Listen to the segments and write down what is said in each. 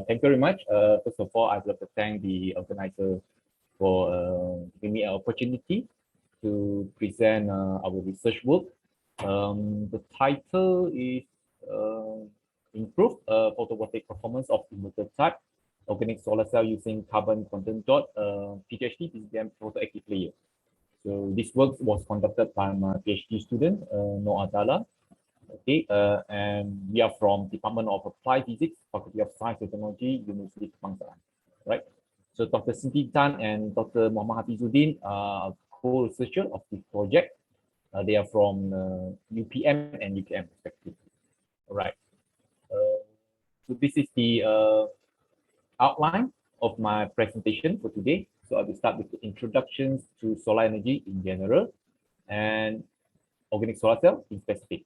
Thank you very much. First of all, I'd like to thank the organizer for giving me an opportunity to present our research work. The title is Improve Photovoltaic Performance of Inverter Type Organic Solar Cell Using Carbon Content Dot PhD PCBM Photoactive Layer. So this work was conducted by my PhD student, Noor Adala. Okay, and we are from Department of Applied Physics, Faculty of Science and Technology, University Kebangsaan. Right. So Dr. Siti Tan and Dr. Muhammad Hafizuddin are co-researcher of this project. They are from UPM and UKM respectively. All right. So this is the outline of my presentation for today. So I will start with the introductions to solar energy in general and organic solar cell in specific.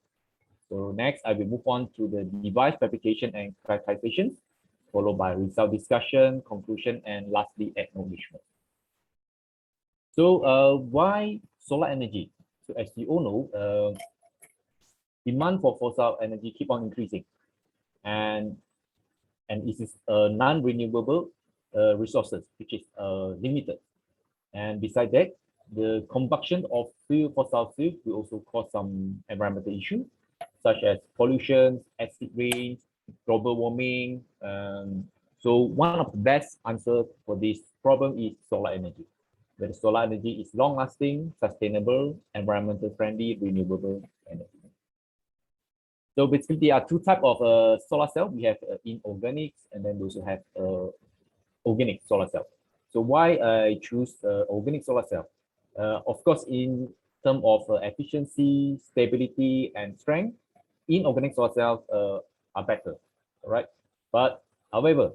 So next, I will move on to the device fabrication and characterization, followed by result discussion, conclusion, and lastly, acknowledgement. So why solar energy? So as you all know, demand for fossil energy keep on increasing, and it is a non-renewable resources, which is limited. And besides that, the combustion of fossil fuels will also cause some environmental issues, such as pollution, acid rain, global warming. So one of the best answers for this problem is solar energy. Where the solar energy is long-lasting, sustainable, environmental friendly, renewable energy. So basically, there are two types of solar cell. We have inorganic, and then we also have organic solar cell. So why I choose organic solar cell? Of course, in terms of efficiency, stability, and strength, inorganic solar cells are better, all right? But however,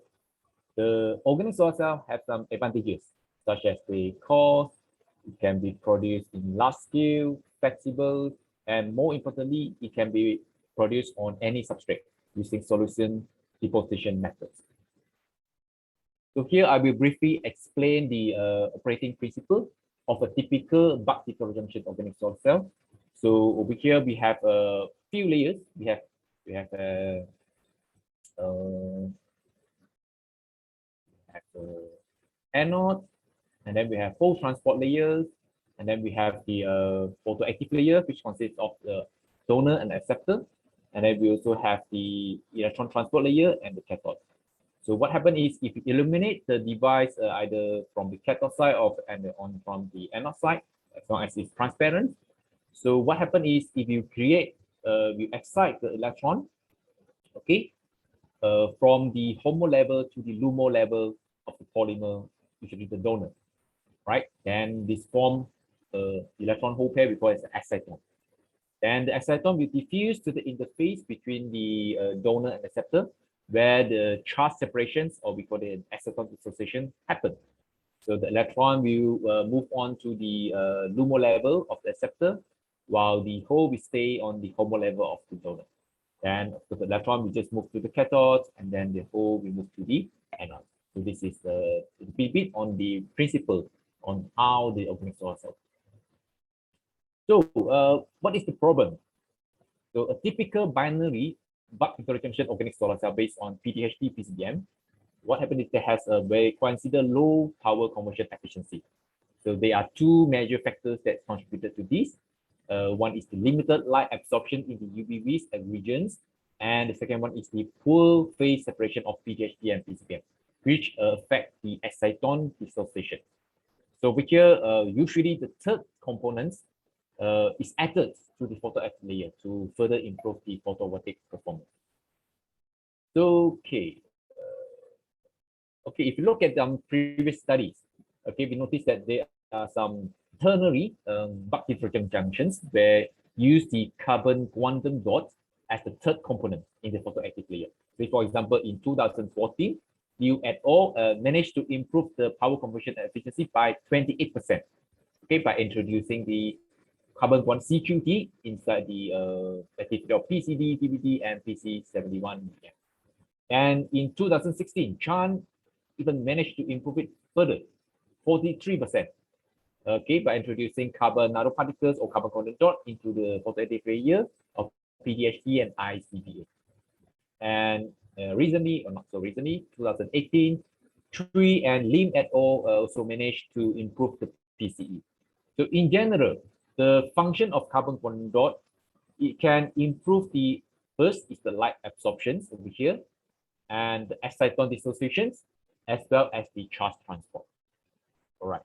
the organic solar cell have some advantages, such as the cost, it can be produced in large scale, flexible, and more importantly, it can be produced on any substrate using solution deposition methods. So here I will briefly explain the operating principle of a typical buck heterojunction organic solar cell. So over here we have a few layers. We have a anode, and then we have 4 transport layers, and then we have the photoactive layer, which consists of the donor and acceptor, and then we also have the electron transport layer and the cathode. So what happens is, if you illuminate the device either from the cathode side or from the anode side, as long as it's transparent. So what happens is, if you you excite the electron, okay, from the HOMO level to the LUMO level of the polymer, usually the donor, right? Then this form electron hole pair we call it the exciton. Then the exciton will diffuse to the interface between the donor and acceptor, where the charge separations, or we call it exciton dissociation, happen. So the electron will move on to the LUMO level of the acceptor, while the hole will stay on the HOMO level of the donor. Then the electron will just move to the cathode, and then the hole will move to the anode. So this is a bit on the principle on how the organic solar cell. So what is the problem? So a typical binary buck heterojunction organic solar cell based on PTHD PCBM, what happens is it has a very considered low power conversion efficiency. So there are 2 major factors that contributed to this. One is the limited light absorption in the UV regions, and the second one is the poor phase separation of PTHD and PCBM, which affect the exciton dissociation. So which here, usually the third component is added to the photoactive layer to further improve the photovoltaic performance. So, okay, if you look at some previous studies, okay, we notice that there are some ternary buck heterojunction junctions where use the carbon quantum dot as the third component in the photoactive layer. So, for example, in 2014, you et al. Managed to improve the power conversion efficiency by 28%, okay, by introducing the carbon quantum CQT inside the activity of PCD, DVD, and PC71. And in 2016, Chan even managed to improve it further, 43%, okay, by introducing carbon nanoparticles or carbon quantum dot into the photoactive layer of PDHD and ICBA. And recently, or not so recently, 2018, Tree and Lim et al. Also managed to improve the PCE. So in general, the function of carbon quantum dot, it can improve the, first is the light absorptions over here, and the exciton dissociations, as well as the charge transport. All right.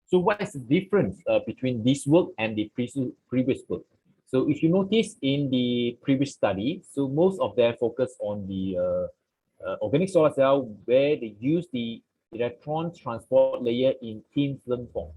So what is the difference between this work and the previous work? So if you notice in the previous study, so most of them focus on the organic solar cell, where they use the electron transport layer in thin film form.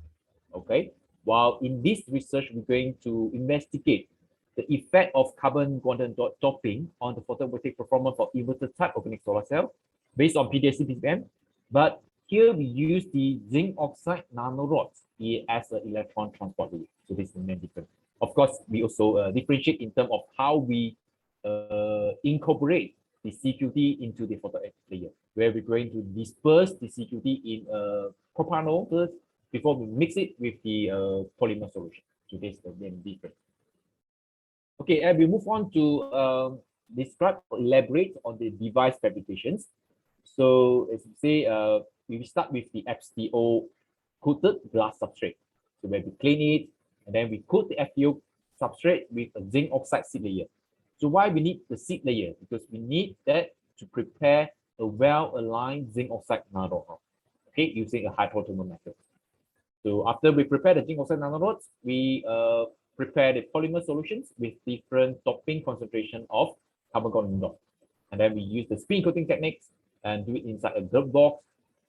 Okay, while in this research, we're going to investigate the effect of carbon quantum dot doping on the photovoltaic performance for inverter type organic solar cell based on PDSC PCBM. But here we use the zinc oxide nanorods as an electron transport layer. So this is the main difference. Of course, we also differentiate in terms of how we incorporate the CQT into the photoactive layer, where we're going to disperse the CQT in propanol first before we mix it with the polymer solution. So this is the main difference. Okay, and we move on to describe or elaborate on the device fabrications. So as you say, we start with the FTO coated glass substrate. So where we clean it, and then we coat the FTO substrate with a zinc oxide seed layer. So why we need the seed layer? Because we need that to prepare a well-aligned zinc oxide nanorods, okay, using a hydrothermal method. So after we prepare the zinc oxide nanorods, we prepare the polymer solutions with different doping concentration of carbon quantum dot. And then we use the spin coating techniques and do it inside a glove box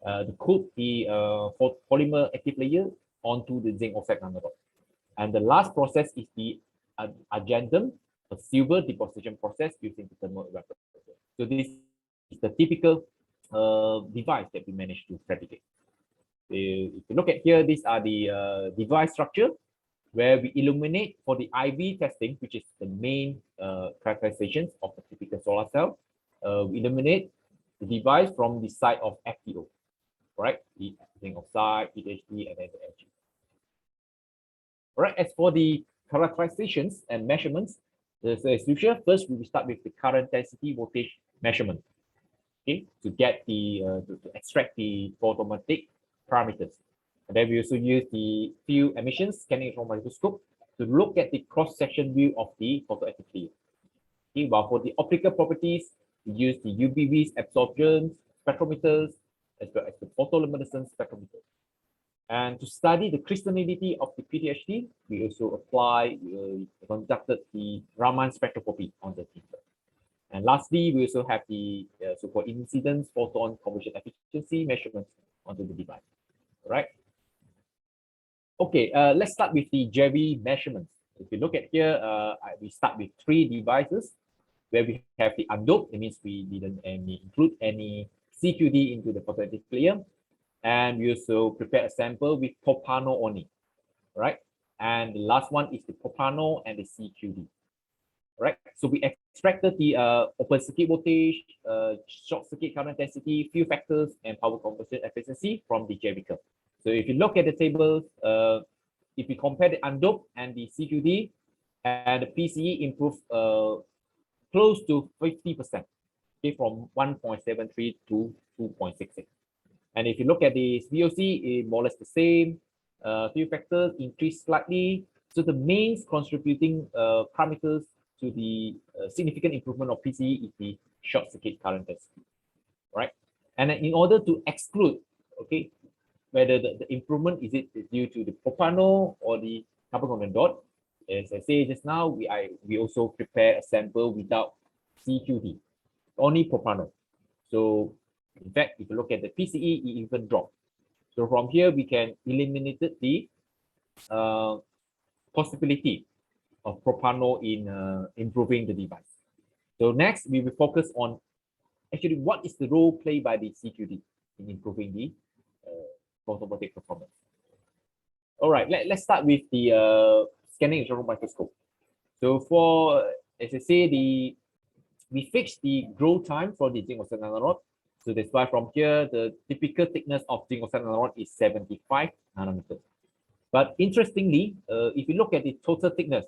to coat the polymer active layer onto the zinc oxide nanorods. And the last process is the agendum, a silver deposition process using the thermal evaporator. So this is the typical device that we managed to fabricate. If you look at here, these are the device structure where we illuminate for the IV testing, which is the main characterizations of the typical solar cell. We illuminate the device from the side of FTO, right? The zinc oxide, PHD, and then the Ag. All right, as for the characterizations and measurements, as usual, first we will start with the current density voltage measurement, okay, to get the to extract the photometric parameters. And then we also use the field emissions scanning from microscope to look at the cross-section view of the photoactive layer. Okay, while for the optical properties, we use the UVV absorption spectrometers as well as the photoluminescence spectrometer. And to study the crystallinity of the PTHD, we also conducted the Raman spectroscopy on the ether. And lastly, we also have the so-called incidence photon conversion efficiency measurements onto the device. All right. Okay, let's start with the JERI measurements. If you look at here, we start with 3 devices where we have the undoped. It means we didn't include any CQD into the photoactive layer. And we also prepare a sample with propanol only, right? And the last one is the propanol and the CQD, right? So we extracted the open circuit voltage, short circuit current density, field factors, and power conversion efficiency from the JERI curve. So if you look at the tables, if you compare the undoped and the CQD, and the PCE improved close to 50%, okay, from 1.73 to 2.66. And if you look at the VOC, it's more or less the same. Field factors increased slightly. So the main contributing parameters to the significant improvement of PCE is the short circuit current density, right? And in order to exclude, okay, whether the improvement is it due to the propanol or the carbon quantum dot, as I say just now, we also prepare a sample without CQD, only propanol. So in fact, if you look at the PCE, it even dropped. So from here, we can eliminate the possibility of propanol in improving the device. So next, we will focus on actually what is the role played by the CQD in improving the photovoltaic performance. All right, let's start with the scanning electron microscope. So for, as I say, we fix the growth time for the zinc oxide nanorod. So that's why from here, the typical thickness of zinc oxide nanorod is 75 nanometers. But interestingly, if you look at the total thickness,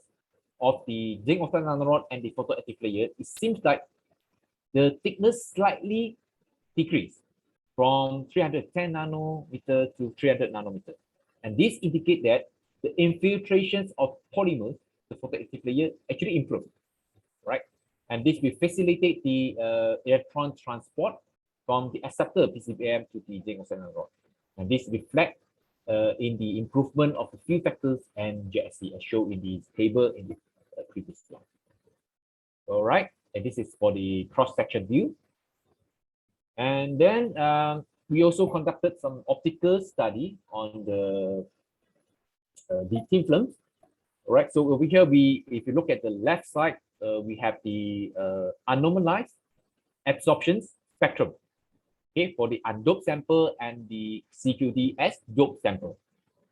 of the zinc oxide nanorod and the photoactive layer, it seems like the thickness slightly decreased from 310 nanometer to 300 nanometer. And this indicates that the infiltrations of polymers, the photoactive layer, actually improve, right? And this will facilitate the electron transport from the acceptor PCBM to the zinc oxide nanorod. And this reflects in the improvement of the field factors and JSC as shown in the table in the previous slide. All right, and this is for the cross-section view. And then we also conducted some optical study on the thin films. All right, so over here, if you look at the left side, we have the anomalized absorption spectrum, okay, for the undoped sample and the CQD-S doped sample.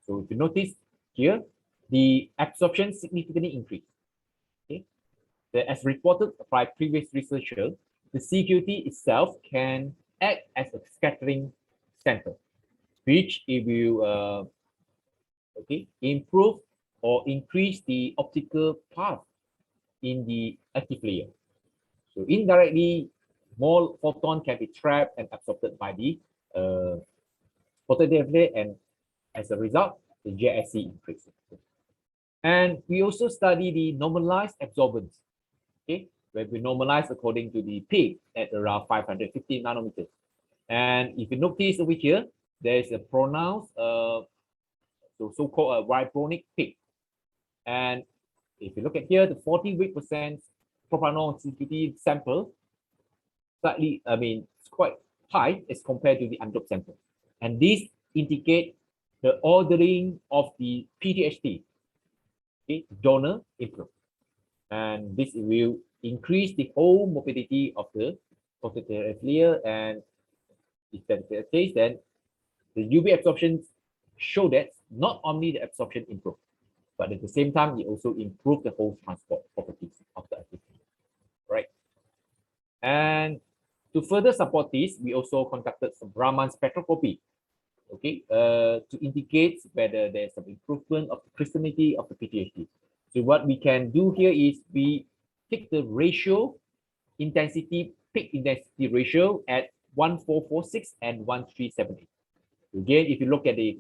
So if you notice here, the absorption significantly increased. Okay, as reported by previous researchers, the CQT itself can act as a scattering center, which it will improve or increase the optical path in the active layer. So indirectly, more photon can be trapped and absorbed by the photoactive layer, and as a result, the JSC increases. And we also study the normalized absorbance, okay, where we normalize according to the peak at around 550 nanometers. And if you notice over here, there is a pronounced so-called vibronic peak. And if you look at here, the 40% propranolol CQT sample, slightly, it's quite high as compared to the undoped sample. And this indicates the ordering of the PTHT, okay, donor improve. And this will increase the whole mobility of the photoactive layer. And if that's the case, then the UV absorption show that not only the absorption improve, but at the same time, it also improve the whole transport properties of the activity, right? And to further support this, we also conducted some Raman spectroscopy, okay, to indicate whether there's some improvement of the crystallinity of the PTHD. So what we can do here is we take the ratio, intensity, peak intensity ratio at 1446 and 1378. Again, if you look at the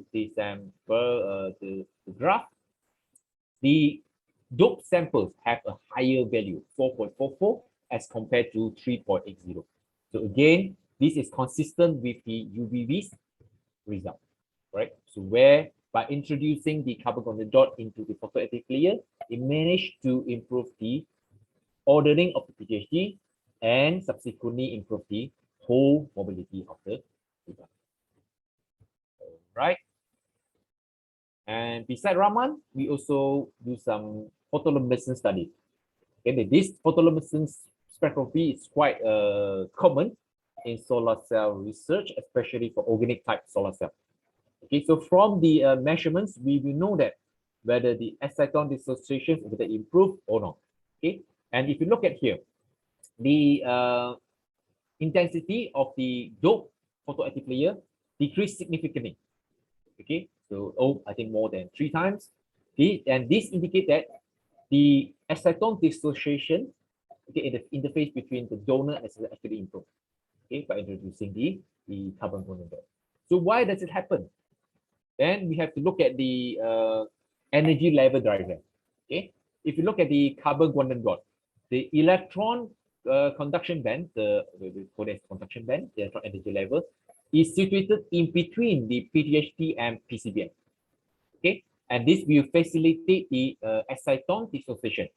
graph, the doped samples have a higher value, 4.44 as compared to 3.80. So again, this is consistent with the UVV's result, right? So where by introducing the carbon condensate dot into the photoactive layer, it managed to improve the ordering of the PTHD and subsequently improve the whole mobility of the result. Right? And beside Raman, we also do some photoluminescence study. Okay, this photoluminescence spectroscopy is quite common in solar cell research, especially for organic type solar cell. Okay, so from the measurements, we will know that whether the exciton dissociation will improve or not. Okay, and if you look at here, the intensity of the doped photoactive layer decreased significantly. Okay, so I think more than 3 times. Okay, and this indicates that the exciton dissociation, okay, in the interface between the donor as well actually improved, okay, by introducing the carbon condensate. So why does it happen? Then we have to look at the energy level diagram. Okay, if you look at the carbon condensate dot, the electron conduction band, the conduction band, the electron energy level, is situated in between the PTHT and PCBM. Okay, and this will facilitate the exciton dissociation,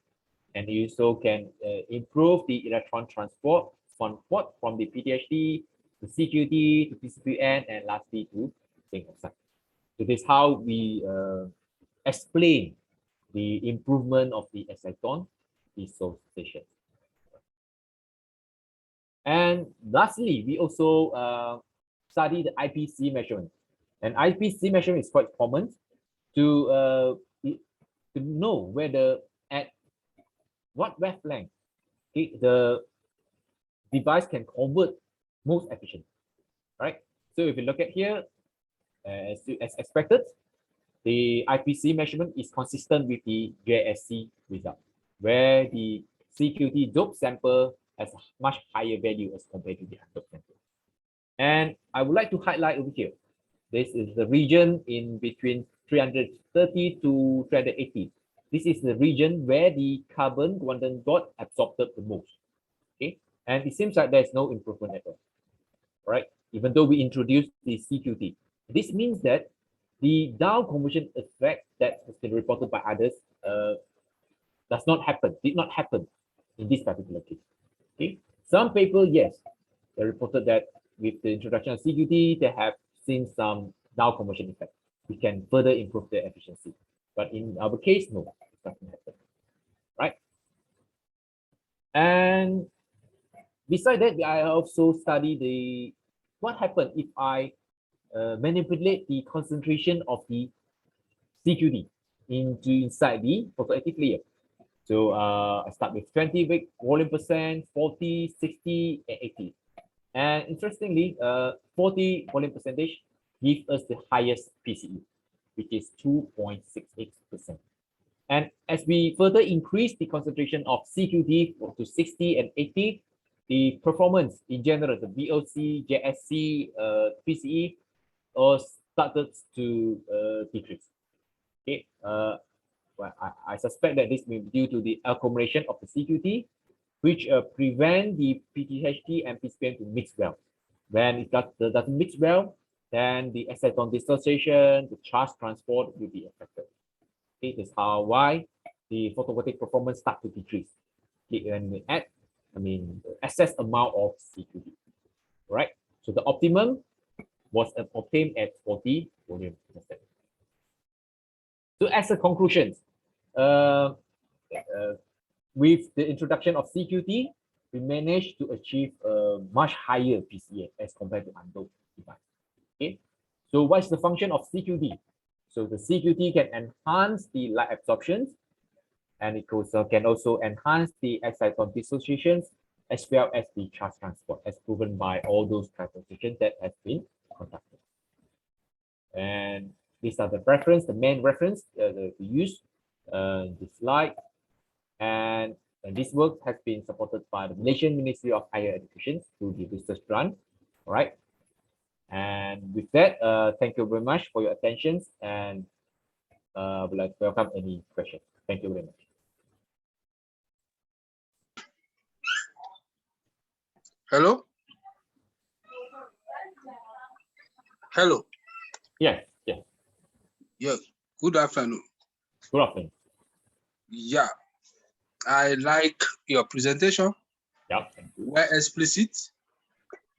and you also can improve the electron transport from the PTHT to CQT to PCBM and lastly to zinc oxide. So this is how we explain the improvement of the exciton dissociation. And lastly, we also study the IPC measurement. And IPC measurement is quite common to know whether at what wavelength, okay, the device can convert most efficiently, right? So if you look at here, as expected, the IPC measurement is consistent with the JSC result. where the CQT doped sample has a much higher value as compared to the undoped sample. And I would like to highlight over here, this is the region in between 330 to 380. This is the region where the carbon quantum got absorbed the most. Okay, and it seems like there's no improvement at all. Right? Even though we introduced the CQT, this means that the down conversion effect that has been reported by others did not happen in this particular case. Okay, some people, yes, they reported that with the introduction of CQT, they have seen some down conversion effect, which can further improve their efficiency. But in our case, no, it doesn't happen, right? And besides that, I also study what happens if I manipulate the concentration of the CQD inside the photoactive layer. So I start with 20 volume percent, 40, 60, and 80. And interestingly, 40 volume percentage gives us the highest PCE, which is 2.68%. And as we further increase the concentration of CQD to 60 and 80, the performance in general, the VOC, JSC, PCE, started to decrease. Okay, well, I suspect that this may be due to the accumulation of the CQT, which prevent the PTHT and PCBM to mix well. When it doesn't mix well, then the acetone dissociation, the charge transport will be affected. Okay, this is why the photovoltaic performance start to decrease. Okay, when we add, the excess amount of CQD, right? So the optimum was obtained at 40 volume percent. So as a conclusion, with the introduction of CQT, we managed to achieve a much higher PCA as compared to undoped device. Okay, so what's the function of CQT? So the CQT can enhance the light absorption, and it can also enhance the exciton dissociations as well as the charge transport, as proven by all those characterizations that have been conducted. And these are the main reference that we use this slide. And this work has been supported by the Malaysian Ministry of Higher Education through the research grant. All right. And with that, thank you very much for your attention, and I would like to welcome any questions. Thank you very much. Hello? Hello? Yes, yes. Yes, good afternoon. Good afternoon. Yeah, I like your presentation. Yeah. Well explicit,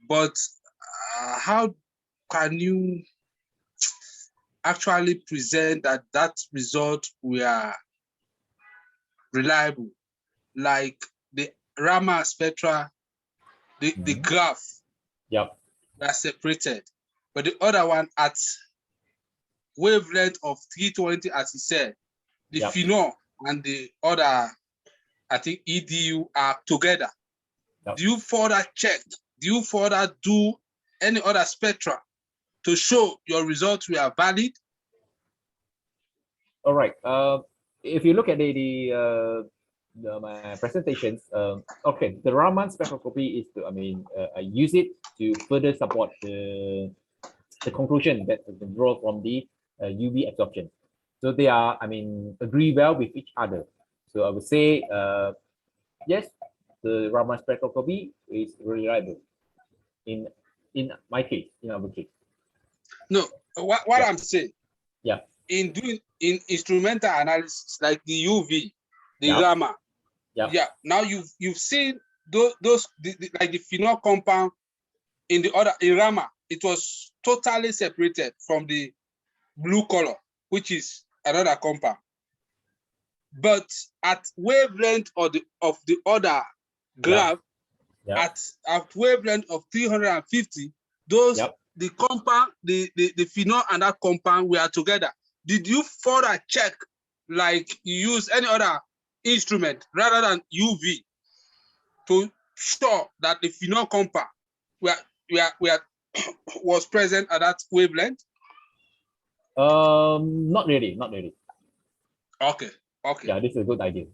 but how can you actually present that result were reliable? Like the Raman spectra, the graph, yep, are separated, but the other one at wavelength of 320, as he said, the yep. phenol and the other, I think EDU, are together. Yep. Do you further check? Do you further do any other spectra to show your results were valid? All right. If you look at my presentations, okay, the Raman spectroscopy is I use it to further support the conclusion that the draw from the UV absorption. So they are, agree well with each other. So I would say, yes, the Raman spectroscopy is reliable in my case, in our case. No, what yeah. I'm saying, yeah, in doing instrumental analysis like the UV, the Raman, yeah. Now you've seen those like the phenol compound in the other in Raman, it was totally separated from the blue color, which is another compound. But at wavelength of the other graph, at wavelength of 350, those the compound, the phenol and that compound were together. Did you further check, like you use any other instrument rather than UV to show that the phenol compound was present at that wavelength? Not really. Okay. Yeah, this is a good idea.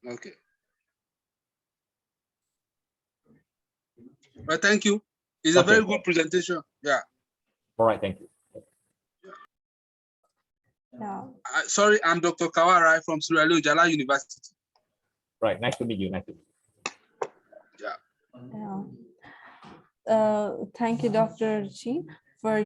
Okay. Well, thank you. It's a very good presentation. Yeah. All right, thank you. Yeah. Sorry, I'm Dr. Kawara from Sierra Leone Jala University. Right, nice to meet you. Nice to meet you. Yeah. Yeah. Thank you, Dr. Chi, for